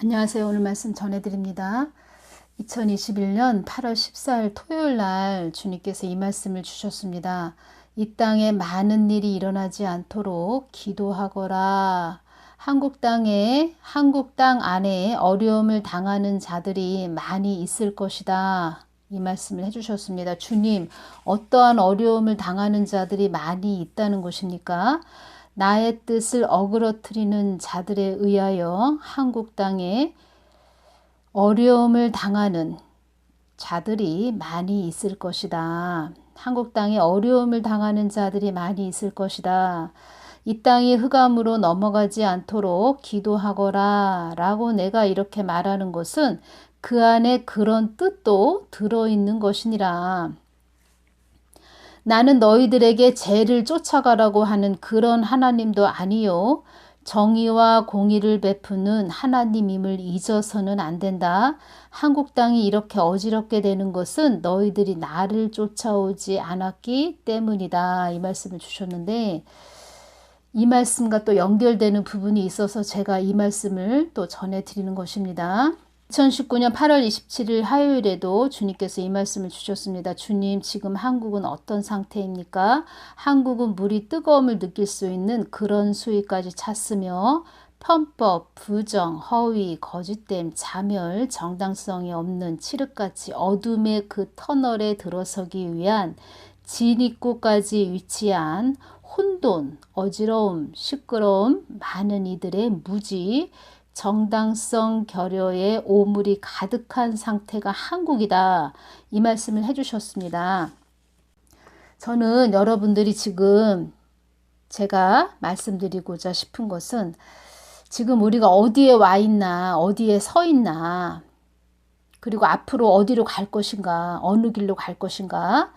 안녕하세요. 오늘 말씀 전해드립니다. 2021년 8월 14일 토요일 날 주님께서 이 말씀을 주셨습니다. 이 땅에 많은 일이 일어나지 않도록 기도하거라. 한국 땅 안에 어려움을 당하는 자들이 많이 있을 것이다. 이 말씀을 해주셨습니다. 주님, 어떠한 어려움을 당하는 자들이 많이 있다는 것입니까? 나의 뜻을 어그러뜨리는 자들에 의하여 한국 땅에 어려움을 당하는 자들이 많이 있을 것이다. 한국 땅에 어려움을 당하는 자들이 많이 있을 것이다. 이 땅이 흑암으로 넘어가지 않도록 기도하거라 라고 내가 이렇게 말하는 것은 그 안에 그런 뜻도 들어있는 것이니라. 나는 너희들에게 죄를 쫓아가라고 하는 그런 하나님도 아니요. 정의와 공의를 베푸는 하나님임을 잊어서는 안 된다. 한국 땅이 이렇게 어지럽게 되는 것은 너희들이 나를 쫓아오지 않았기 때문이다. 이 말씀을 주셨는데 이 말씀과 또 연결되는 부분이 있어서 제가 이 말씀을 또 전해드리는 것입니다. 2019년 8월 27일 화요일에도 주님께서 이 말씀을 주셨습니다. 주님, 지금 한국은 어떤 상태입니까? 한국은 물이 뜨거움을 느낄 수 있는 그런 수위까지 찼으며 편법, 부정, 허위, 거짓됨, 자멸, 정당성이 없는 칠흑같이 어둠의 그 터널에 들어서기 위한 진입구까지 위치한 혼돈, 어지러움, 시끄러움, 많은 이들의 무지, 정당성 결여의 오물이 가득한 상태가 한국이다. 이 말씀을 해주셨습니다. 저는 여러분들이 지금 제가 말씀드리고자 싶은 것은 지금 우리가 어디에 와 있나, 어디에 서 있나, 그리고 앞으로 어디로 갈 것인가, 어느 길로 갈 것인가,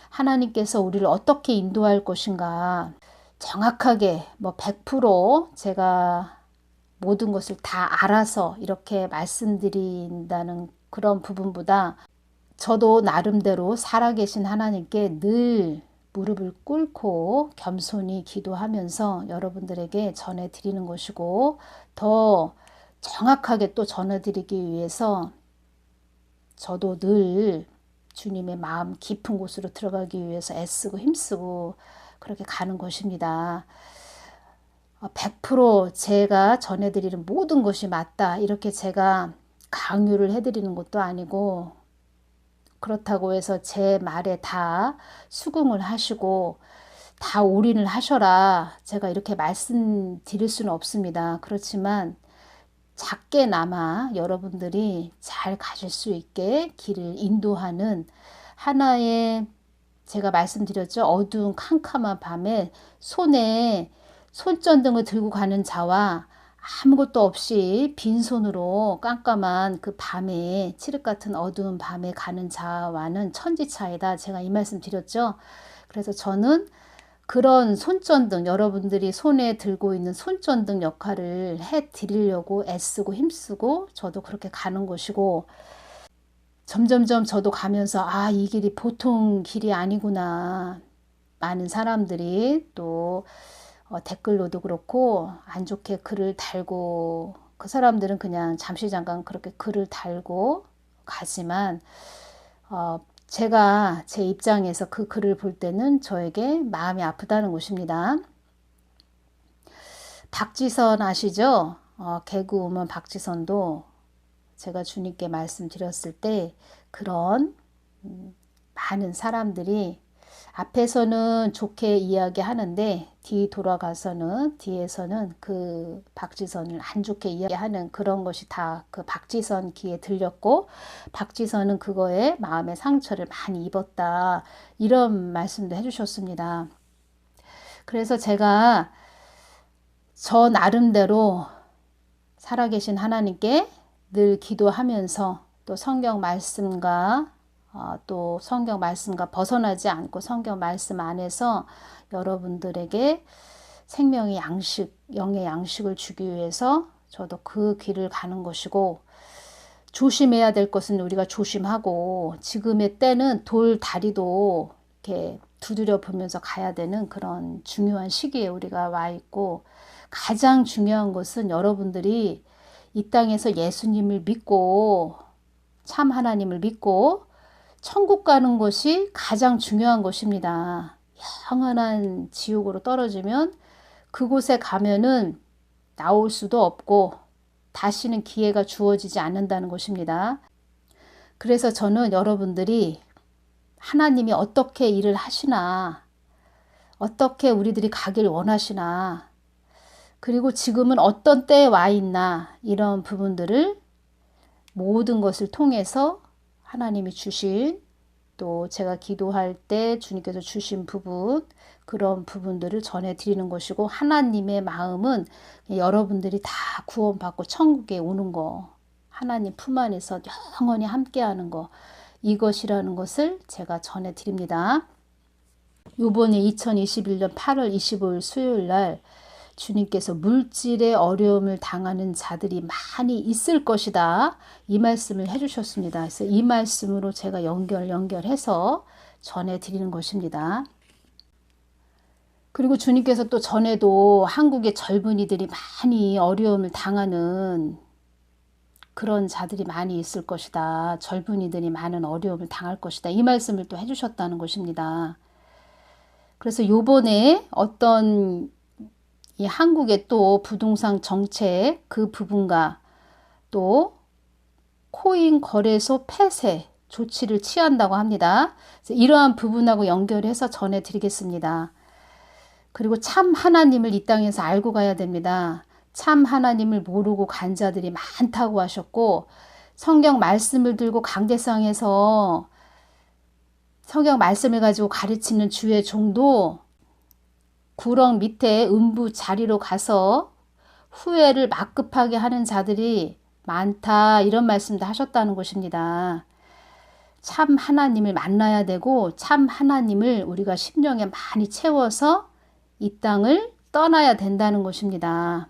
하나님께서 우리를 어떻게 인도할 것인가, 정확하게 100% 제가 모든 것을 다 알아서 이렇게 말씀드린다는 그런 부분보다 저도 나름대로 살아계신 하나님께 늘 무릎을 꿇고 겸손히 기도하면서 여러분들에게 전해드리는 것이고 더 정확하게 또 전해드리기 위해서 저도 늘 주님의 마음 깊은 곳으로 들어가기 위해서 애쓰고 힘쓰고 그렇게 가는 것입니다. 100% 제가 전해드리는 모든 것이 맞다 이렇게 제가 강요를 해드리는 것도 아니고 그렇다고 해서 제 말에 다 수긍을 하시고 다 올인을 하셔라 제가 이렇게 말씀드릴 수는 없습니다. 그렇지만 작게나마 여러분들이 잘 가실 수 있게 길을 인도하는 하나의 제가 말씀드렸죠. 어두운 캄캄한 밤에 손에 손전등을 들고 가는 자와 아무것도 없이 빈손으로 깜깜한 그 밤에 칠흑 같은 어두운 밤에 가는 자와는 천지차이다. 제가 이 말씀 드렸죠. 그래서 저는 그런 손전등 여러분들이 손에 들고 있는 손전등 역할을 해드리려고 애쓰고 힘쓰고 저도 그렇게 가는 것이고 점점점 저도 가면서 이 길이 보통 길이 아니구나. 많은 사람들이 또 댓글로도 그렇고 안 좋게 글을 달고 그 사람들은 그냥 잠시 잠깐 그렇게 글을 달고 가지만 제가 제 입장에서 그 글을 볼 때는 저에게 마음이 아프다는 것입니다. 박지선 아시죠? 개그우먼 박지선도 제가 주님께 말씀드렸을 때 그런 많은 사람들이 앞에서는 좋게 이야기하는데 뒤에서는 그 박지선을 안 좋게 이야기하는 그런 것이 다 그 박지선 귀에 들렸고 박지선은 그거에 마음의 상처를 많이 입었다 이런 말씀도 해주셨습니다. 그래서 제가 저 나름대로 살아계신 하나님께 늘 기도하면서 또 성경 말씀과 벗어나지 않고 성경 말씀 안에서 여러분들에게 생명의 양식, 영의 양식을 주기 위해서 저도 그 길을 가는 것이고 조심해야 될 것은 우리가 조심하고 지금의 때는 돌 다리도 이렇게 두드려 보면서 가야 되는 그런 중요한 시기에 우리가 와 있고 가장 중요한 것은 여러분들이 이 땅에서 예수님을 믿고 참 하나님을 믿고 천국 가는 것이 가장 중요한 것입니다. 영원한 지옥으로 떨어지면 그곳에 가면은 나올 수도 없고 다시는 기회가 주어지지 않는다는 것입니다. 그래서 저는 여러분들이 하나님이 어떻게 일을 하시나, 어떻게 우리들이 가길 원하시나, 그리고 지금은 어떤 때에 와 있나, 이런 부분들을 모든 것을 통해서 하나님이 주신, 또 제가 기도할 때 주님께서 주신 부분, 그런 부분들을 전해드리는 것이고, 하나님의 마음은 여러분들이 다 구원받고 천국에 오는 거, 하나님 품 안에서 영원히 함께하는 거, 이것이라는 것을 제가 전해드립니다. 요번에 2021년 8월 25일 수요일 날 주님께서 물질의 어려움을 당하는 자들이 많이 있을 것이다. 이 말씀을 해주셨습니다. 그래서 이 말씀으로 제가 연결해서 전해드리는 것입니다. 그리고 주님께서 또 전에도 한국의 젊은이들이 많이 어려움을 당하는 그런 자들이 많이 있을 것이다. 젊은이들이 많은 어려움을 당할 것이다. 이 말씀을 또 해주셨다는 것입니다. 그래서 요번에 어떤 이 한국의 또 부동산 정책 그 부분과 또 코인 거래소 폐쇄 조치를 취한다고 합니다. 이러한 부분하고 연결해서 전해드리겠습니다. 그리고 참 하나님을 이 땅에서 알고 가야 됩니다. 참 하나님을 모르고 간 자들이 많다고 하셨고, 성경 말씀을 들고 강대상에서 성경 말씀을 가지고 가르치는 주의 종도 구렁 밑에 음부 자리로 가서 후회를 막급하게 하는 자들이 많다, 이런 말씀도 하셨다는 것입니다. 참 하나님을 만나야 되고 참 하나님을 우리가 심령에 많이 채워서 이 땅을 떠나야 된다는 것입니다.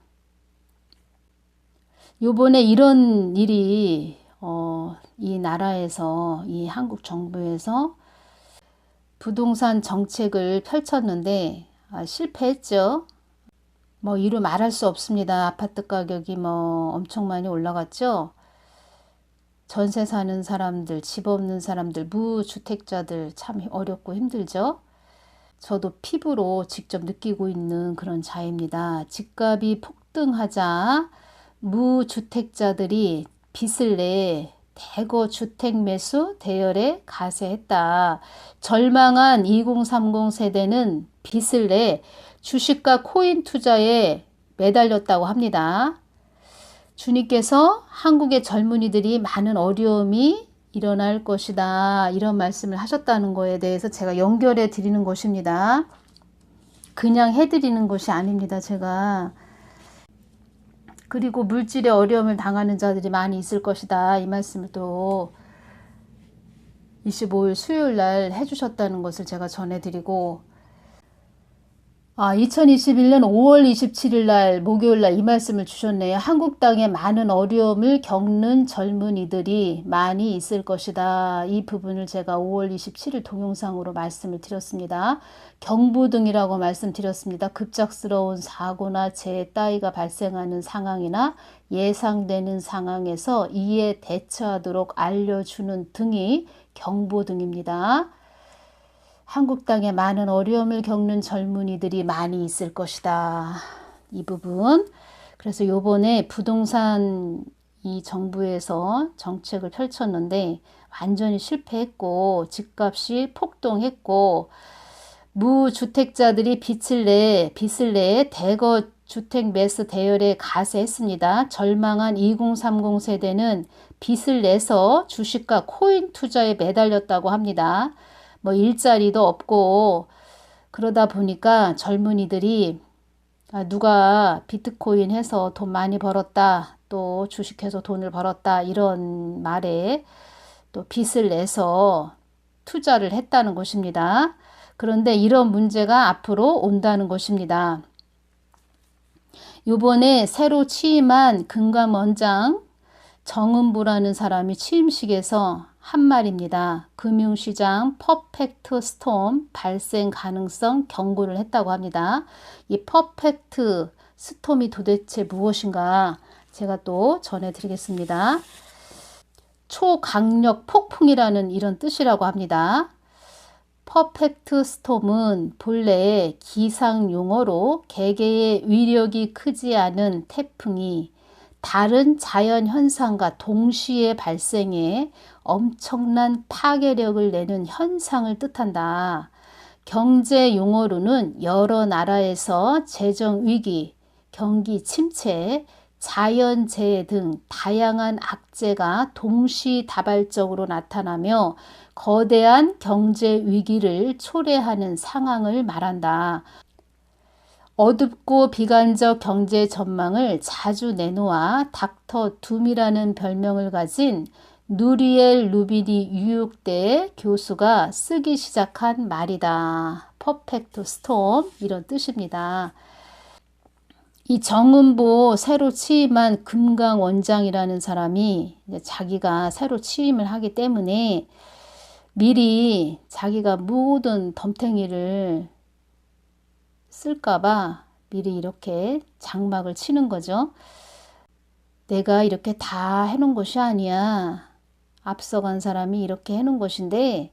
요번에 이런 일이 이 나라에서, 이 한국 정부에서 부동산 정책을 펼쳤는데 실패했죠. 뭐 이루 말할 수 없습니다. 아파트 가격이 뭐 엄청 많이 올라갔죠. 전세 사는 사람들, 집 없는 사람들, 무주택자들 참 어렵고 힘들죠. 저도 피부로 직접 느끼고 있는 그런 자입니다. 집값이 폭등하자 무주택자들이 빚을 내 대거 주택 매수 대열에 가세했다. 절망한 2030 세대는 빚을 내 주식과 코인 투자에 매달렸다고 합니다. 주님께서 한국의 젊은이들이 많은 어려움이 일어날 것이다, 이런 말씀을 하셨다는 거에 대해서 제가 연결해 드리는 것입니다. 그냥 해드리는 것이 아닙니다, 제가. 그리고 물질의 어려움을 당하는 자들이 많이 있을 것이다, 이 말씀을 또 25일 수요일 날 해주셨다는 것을 제가 전해드리고, 2021년 5월 27일 날 목요일 날 이 말씀을 주셨네요. 한국 땅에 많은 어려움을 겪는 젊은이들이 많이 있을 것이다. 이 부분을 제가 5월 27일 동영상으로 말씀을 드렸습니다. 경보등이라고 말씀드렸습니다. 급작스러운 사고나 재해 따위가 발생하는 상황이나 예상되는 상황에서 이에 대처하도록 알려주는 등이 경보등입니다. 한국 땅에 많은 어려움을 겪는 젊은이들이 많이 있을 것이다, 이 부분. 그래서 요번에 부동산 이 정부에서 정책을 펼쳤는데 완전히 실패했고, 집값이 폭등했고, 무주택자들이 빚을 내 대거 주택 매수 대열에 가세했습니다. 절망한 2030 세대는 빚을 내서 주식과 코인 투자에 매달렸다고 합니다. 뭐 일자리도 없고 그러다 보니까 젊은이들이 누가 비트코인 해서 돈 많이 벌었다, 또 주식해서 돈을 벌었다, 이런 말에 또 빚을 내서 투자를 했다는 것입니다. 그런데 이런 문제가 앞으로 온다는 것입니다. 요번에 새로 취임한 금감원장 정은보라는 사람이 취임식에서 한 말입니다. 금융시장 퍼펙트 스톰 발생 가능성 경고를 했다고 합니다. 이 퍼펙트 스톰이 도대체 무엇인가? 제가 또 전해드리겠습니다. 초강력 폭풍이라는 이런 뜻이라고 합니다. 퍼펙트 스톰은 본래 기상 용어로 개개의 위력이 크지 않은 태풍이 다른 자연 현상과 동시에 발생해 엄청난 파괴력을 내는 현상을 뜻한다. 경제 용어로는 여러 나라에서 재정 위기, 경기 침체, 자연재해 등 다양한 악재가 동시다발적으로 나타나며 거대한 경제 위기를 초래하는 상황을 말한다. 어둡고 비관적 경제 전망을 자주 내놓아 닥터 둠이라는 별명을 가진 누리엘 루비니 뉴욕대 교수가 쓰기 시작한 말이다. 퍼펙트 스톰 이런 뜻입니다. 이 정은보 새로 취임한 금강 원장이라는 사람이 이제 자기가 새로 취임을 하기 때문에 미리 자기가 모든 덤탱이를 쓸까봐 미리 이렇게 장막을 치는 거죠. 내가 이렇게 다 해놓은 것이 아니야. 앞서간 사람이 이렇게 해놓은 것인데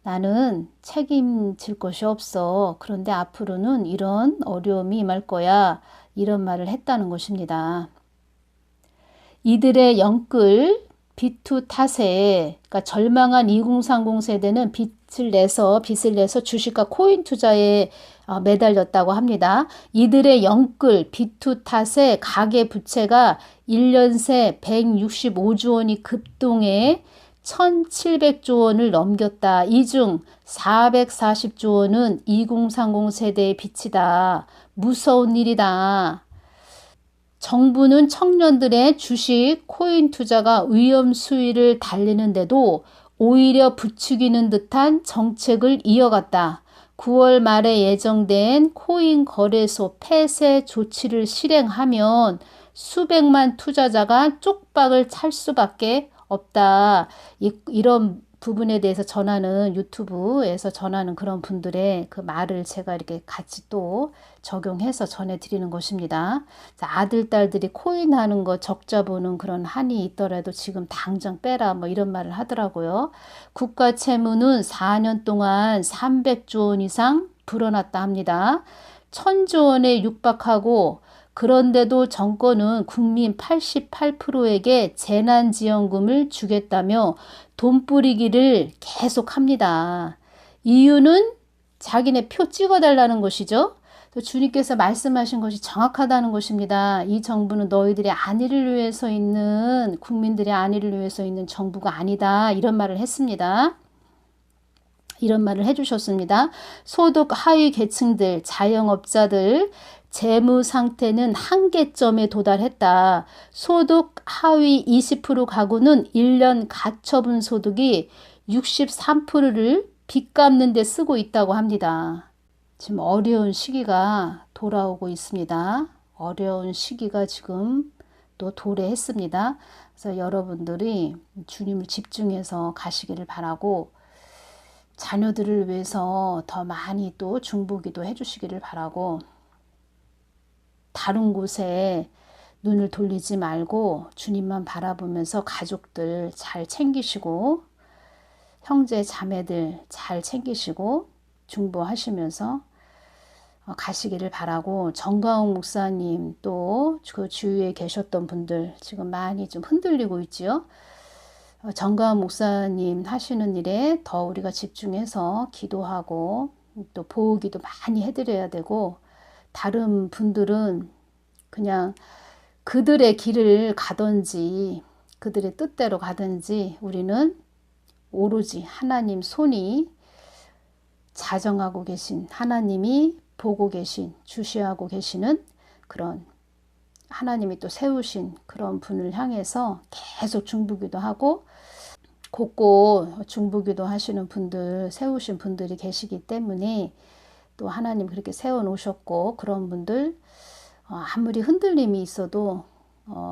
나는 책임질 것이 없어. 그런데 앞으로는 이런 어려움이 임할 거야. 이런 말을 했다는 것입니다. 이들의 영끌 비투 탓에 그러니까 절망한 2030 세대는 빚을 내서 주식과 코인 투자에 매달렸다고 합니다. 이들의 영끌 비투 탓에 가계 부채가 1년 새 165조 원이 급등해 1700조 원을 넘겼다. 이 중 440조 원은 2030 세대의 빚이다. 무서운 일이다. 정부는 청년들의 주식, 코인 투자가 위험 수위를 달리는데도 오히려 부추기는 듯한 정책을 이어갔다. 9월 말에 예정된 코인 거래소 폐쇄 조치를 실행하면 수백만 투자자가 쪽박을 찰 수밖에 없다. 이런 부분에 대해서 전하는 유튜브에서 전하는 그런 분들의 그 말을 제가 이렇게 같이 또 적용해서 전해드리는 것입니다. 아들, 딸들이 코인 하는 거 적자 보는 그런 한이 있더라도 지금 당장 빼라 뭐 이런 말을 하더라고요. 국가 채무는 4년 동안 300조 원 이상 불어났다 합니다. 1000조 원에 육박하고 그런데도 정권은 국민 88%에게 재난지원금을 주겠다며 돈 뿌리기를 계속합니다. 이유는 자기네 표 찍어달라는 것이죠. 주님께서 말씀하신 것이 정확하다는 것입니다. 이 정부는 너희들의 안위를 위해서 있는 국민들의 안위를 위해서 있는 정부가 아니다. 이런 말을 했습니다. 이런 말을 해주셨습니다. 소득 하위 계층들, 자영업자들 재무 상태는 한계점에 도달했다. 소득 하위 20% 가구는 1년 가처분 소득이 63%를 빚 갚는 데 쓰고 있다고 합니다. 지금 어려운 시기가 돌아오고 있습니다. 어려운 시기가 지금 또 도래했습니다. 그래서 여러분들이 주님을 집중해서 가시기를 바라고 자녀들을 위해서 더 많이 또 중보기도 해주시기를 바라고 다른 곳에 눈을 돌리지 말고 주님만 바라보면서 가족들 잘 챙기시고 형제 자매들 잘 챙기시고 중보하시면서 가시기를 바라고 정가웅 목사님 또 그 주위에 계셨던 분들 지금 많이 좀 흔들리고 있지요. 정가웅 목사님 하시는 일에 더 우리가 집중해서 기도하고 또 보호기도 많이 해드려야 되고 다른 분들은 그냥 그들의 길을 가든지 그들의 뜻대로 가든지 우리는 오로지 하나님 손이 자정하고 계신 하나님이 보고 계신 주시하고 계시는 그런 하나님이 또 세우신 그런 분을 향해서 계속 중보기도 하고 곳곳 중보기도 하시는 분들 세우신 분들이 계시기 때문에 또 하나님 그렇게 세워놓으셨고 그런 분들 아무리 흔들림이 있어도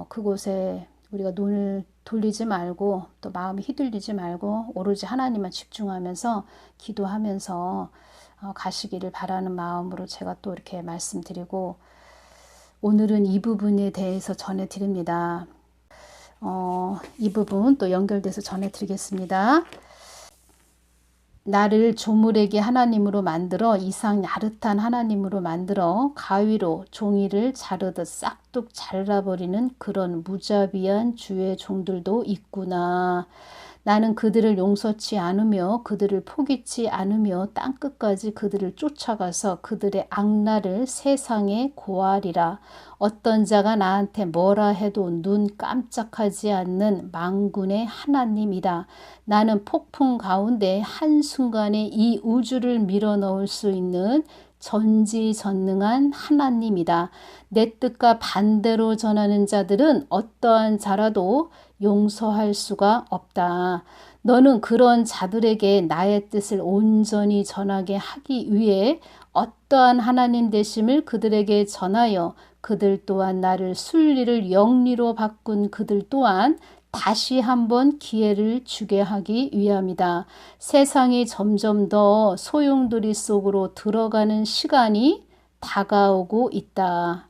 그곳에 우리가 눈을 돌리지 말고 또 마음이 휘둘리지 말고 오로지 하나님만 집중하면서 기도하면서 가시기를 바라는 마음으로 제가 또 이렇게 말씀드리고 오늘은 이 부분에 대해서 전해드립니다. 이 부분 또 연결돼서 전해드리겠습니다. 나를 조물에게 하나님으로 만들어 이상 야릇한 하나님으로 만들어 가위로 종이를 자르듯 싹둑 잘라버리는 그런 무자비한 주의 종들도 있구나. 나는 그들을 용서치 않으며 그들을 포기치 않으며 땅끝까지 그들을 쫓아가서 그들의 악랄을 세상에 고하리라. 어떤 자가 나한테 뭐라 해도 눈 깜짝하지 않는 만군의 하나님이다. 나는 폭풍 가운데 한순간에 이 우주를 밀어넣을 수 있는 전지전능한 하나님이다. 내 뜻과 반대로 전하는 자들은 어떠한 자라도 용서할 수가 없다. 너는 그런 자들에게 나의 뜻을 온전히 전하게 하기 위해 어떠한 하나님 되심을 그들에게 전하여 그들 또한 나를 순리를 영리로 바꾼 그들 또한 다시 한번 기회를 주게 하기 위함이다. 세상이 점점 더 소용돌이 속으로 들어가는 시간이 다가오고 있다.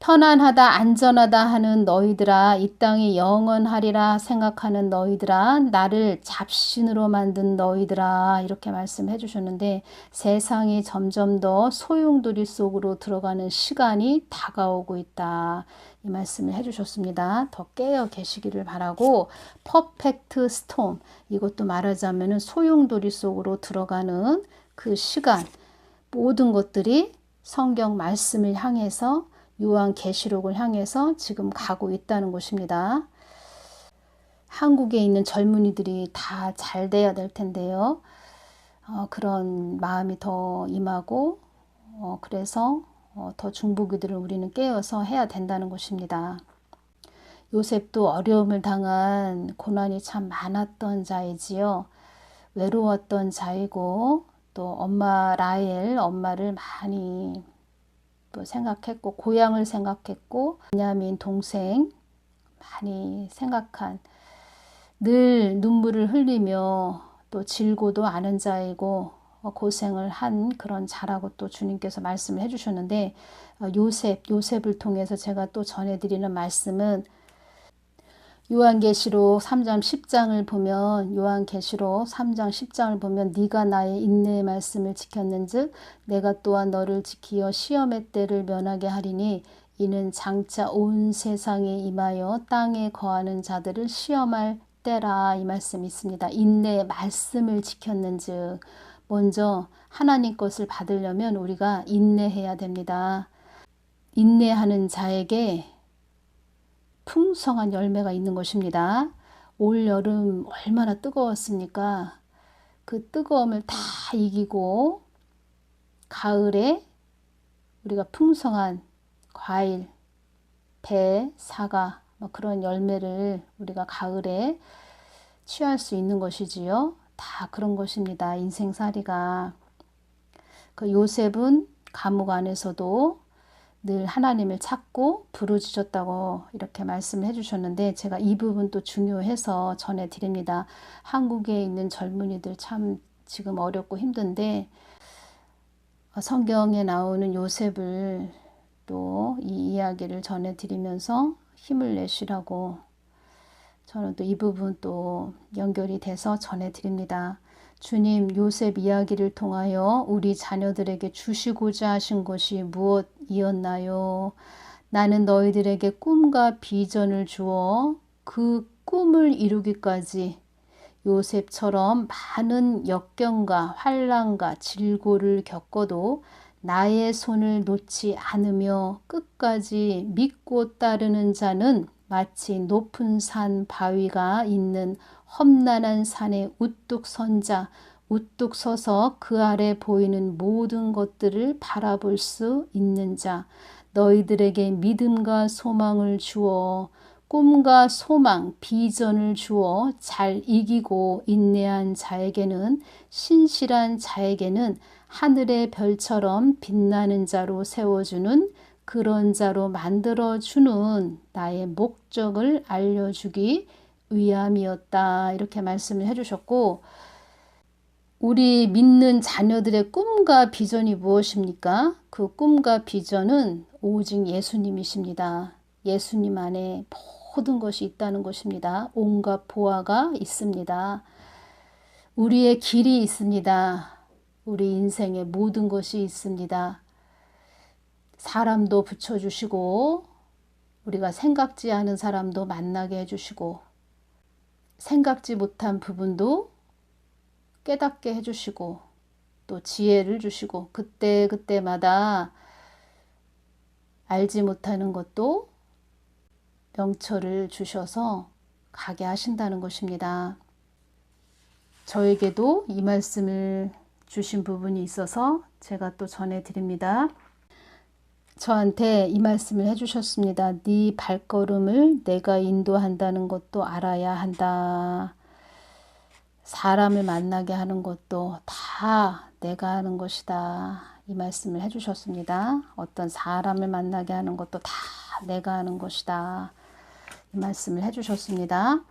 편안하다 안전하다 하는 너희들아, 이 땅이 영원하리라 생각하는 너희들아, 나를 잡신으로 만든 너희들아, 이렇게 말씀해 주셨는데 세상이 점점 더 소용돌이 속으로 들어가는 시간이 다가오고 있다. 이 말씀을 해주셨습니다. 더 깨어 계시기를 바라고, 퍼펙트 스톰, 이것도 말하자면 소용돌이 속으로 들어가는 그 시간, 모든 것들이 성경 말씀을 향해서 요한계시록을 향해서 지금 가고 있다는 것입니다. 한국에 있는 젊은이들이 다 잘 돼야 될 텐데요. 그런 마음이 더 임하고 그래서 더 중보기도를 우리는 깨어서 해야 된다는 것입니다. 요셉도 어려움을 당한 고난이 참 많았던 자이지요. 외로웠던 자이고 또 엄마 라헬 엄마를 많이 또 생각했고 고향을 생각했고 베냐민 동생 많이 생각한, 늘 눈물을 흘리며 또 질고도 않은 자이고 고생을 한 그런 자라고 또 주님께서 말씀을 해주셨는데, 요셉을 통해서 제가 또 전해드리는 말씀은 요한계시록 3장 10장을 보면, 요한계시록 3장 10장을 보면 네가 나의 인내의 말씀을 지켰는즉 내가 또한 너를 지키어 시험의 때를 면하게 하리니 이는 장차 온 세상에 임하여 땅에 거하는 자들을 시험할 때라. 이 말씀이 있습니다. 인내의 말씀을 지켰는즉, 먼저 하나님 것을 받으려면 우리가 인내해야 됩니다. 인내하는 자에게 풍성한 열매가 있는 것입니다. 올 여름 얼마나 뜨거웠습니까? 그 뜨거움을 다 이기고 가을에 우리가 풍성한 과일, 배, 사과 그런 열매를 우리가 가을에 취할 수 있는 것이지요. 다 그런 것입니다. 인생살이가. 그 요셉은 감옥 안에서도 늘 하나님을 찾고 부르짖었다고 이렇게 말씀을 해주셨는데, 제가 이 부분 또 중요해서 전해드립니다. 한국에 있는 젊은이들 참 지금 어렵고 힘든데 성경에 나오는 요셉을 또 이 이야기를 전해드리면서 힘을 내시라고 저는 또 이 부분 또 연결이 돼서 전해드립니다. 주님, 요셉 이야기를 통하여 우리 자녀들에게 주시고자 하신 것이 무엇이었나요? 나는 너희들에게 꿈과 비전을 주어 그 꿈을 이루기까지 요셉처럼 많은 역경과 환난과 질고를 겪어도 나의 손을 놓지 않으며 끝까지 믿고 따르는 자는 마치 높은 산 바위가 있는 험난한 산에 우뚝 선 자, 우뚝 서서 그 아래 보이는 모든 것들을 바라볼 수 있는 자, 너희들에게 믿음과 소망을 주어 꿈과 소망, 비전을 주어 잘 이기고 인내한 자에게는, 신실한 자에게는 하늘의 별처럼 빛나는 자로 세워주는 그런 자로 만들어주는 나의 목적을 알려주기 위함이었다. 이렇게 말씀을 해주셨고, 우리 믿는 자녀들의 꿈과 비전이 무엇입니까? 그 꿈과 비전은 오직 예수님이십니다. 예수님 안에 모든 것이 있다는 것입니다. 온갖 보화가 있습니다. 우리의 길이 있습니다. 우리 인생의 모든 것이 있습니다. 사람도 붙여주시고 우리가 생각지 않은 사람도 만나게 해주시고 생각지 못한 부분도 깨닫게 해주시고 또 지혜를 주시고 그때그때마다 알지 못하는 것도 명철을 주셔서 가게 하신다는 것입니다. 저에게도 이 말씀을 주신 부분이 있어서 제가 또 전해드립니다. 저한테 이 말씀을 해주셨습니다. 네 발걸음을 내가 인도한다는 것도 알아야 한다. 사람을 만나게 하는 것도 다 내가 하는 것이다. 이 말씀을 해주셨습니다. 어떤 사람을 만나게 하는 것도 다 내가 하는 것이다. 이 말씀을 해주셨습니다.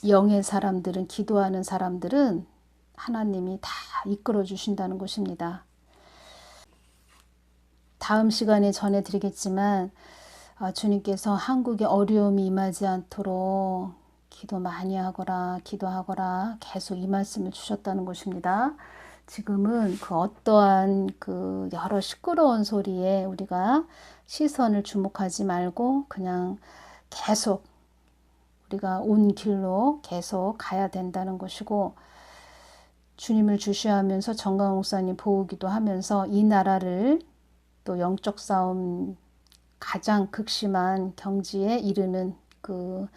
영의 사람들은, 기도하는 사람들은 하나님이 다 이끌어 주신다는 것입니다. 다음 시간에 전해드리겠지만 주님께서 한국에 어려움이 임하지 않도록 기도 많이 하거라, 기도하거라 계속 이 말씀을 주셨다는 것입니다. 지금은 그 어떠한 그 여러 시끄러운 소리에 우리가 시선을 주목하지 말고 그냥 계속 우리가 온 길로 계속 가야 된다는 것이고, 주님을 주시하면서 정강 목사님 보기도 하면서 이 나라를 또 영적 싸움 가장 극심한 경지에 이르는 그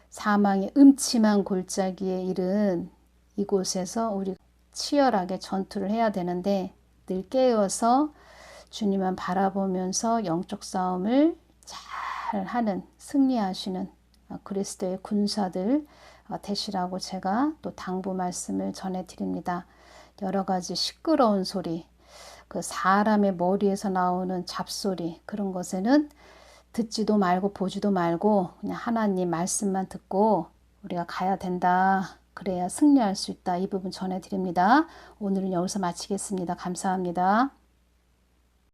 사망의 음침한 골짜기에 이른 이곳에서 우리 치열하게 전투를 해야 되는데 늘 깨어서 주님만 바라보면서 영적 싸움을 잘 하는, 승리하시는 그리스도의 군사들 되시라고 제가 또 당부 말씀을 전해드립니다. 여러 가지 시끄러운 소리, 그 사람의 머리에서 나오는 잡소리, 그런 것에는 듣지도 말고 보지도 말고 그냥 하나님 말씀만 듣고 우리가 가야 된다. 그래야 승리할 수 있다. 이 부분 전해드립니다. 오늘은 여기서 마치겠습니다. 감사합니다.